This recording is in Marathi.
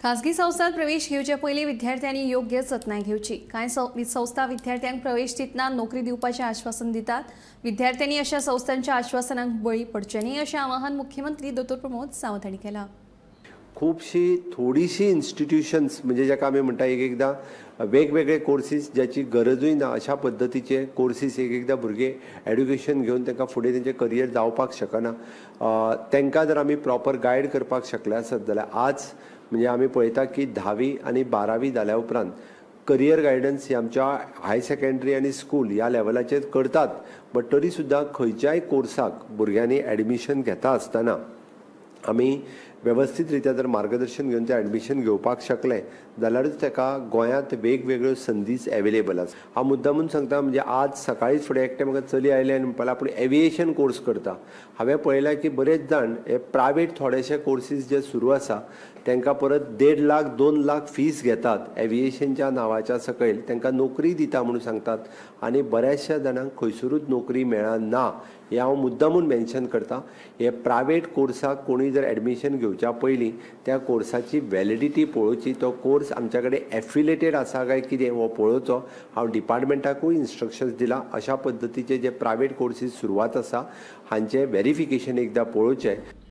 खासगी संस्थांत प्रवेश घेवचे पयलीं विद्यार्थ्यांनी योग्य जतनाय घेवची। कांय संस्था विद्यार्थ्यांक प्रवेश दितना नोकरी दिवपाचें आश्वासन दितात। विद्यार्थ्यांनी अशा संस्थांच्या आश्वासनांक बळी पडचे न्ही अशें आवाहन मुख्यमंत्री डॉ. प्रमोद सावंत हांणी केलां। थोडीशी इन्स्टिट्यूशन्स म्हणजे जाका आमी म्हणटा एकदां वेगवेगळे कोर्सीस ज्याची गरजूय ना अशा पद्दतीचे कोर्सीस एकदां भुरगे एड्युकेशन घेवन तांकां फुडें तेंचें करियर जावपाक शकना। तांकां जर आमी प्रॉपर गायड करपाक शकले आसत जाल्यार आज म्हणजे आमी पळयता की 10वी आनी 12वी जाल्या उपरांत करियर गायडन्स ही आमच्या हाय सेकंडरी आनी स्कूल ह्या लेवलाचेर करतात। बट तरी सुद्दां खंयच्याय कोर्साक भुरग्यांनी एडमिशन घेता आसतना आमी व्यवस्थित रित्या जर मार्गदर्शन घेवन ते एडमिशन घेवपाक शकले जाल्यारूच ताका गोंयांत वेगवेगळ्यो संदीस एवेलेबल आसा। हांव मुद्दामून सांगता म्हणजे आज सकाळीच फुडें एकटे म्हाका चली आयले आनी म्हणपाक लागलो आपूण एविएशन कोर्स करता। हांवें पळयलां की बरेच जाण हे प्रायवेट थोडेशे कोर्सीस जे सुरू आसा तांकां परत 1.5 लाख 2 लाख फीस घेतात एविएशनच्या नांवाच्या सकयल, तांकां नोकरी दिता म्हणून सांगतात आनी बऱ्याचशा जाणांक खंयसरूच नोकरी मेळना। हे हांव मुद्दामून मेन्शन करता। हे प्रायवेट कोर्साक कोणी जर एडमिशन घेवच्या पयलीं त्या कोर्साची वॅलिडिटी पळोवची, तो कोर्स आमच्या कडेन एफिलेटेड आसा काय कितें हो पळोवचो। हांव डिपार्टमेंटाकूय इन्स्ट्रक्शन्स दिला अशा पद्दतीचे जे प्रायवेट कोर्सीस सुरवात आसा हांचे व्हेरिफिकेशन एकदां पळोवचें।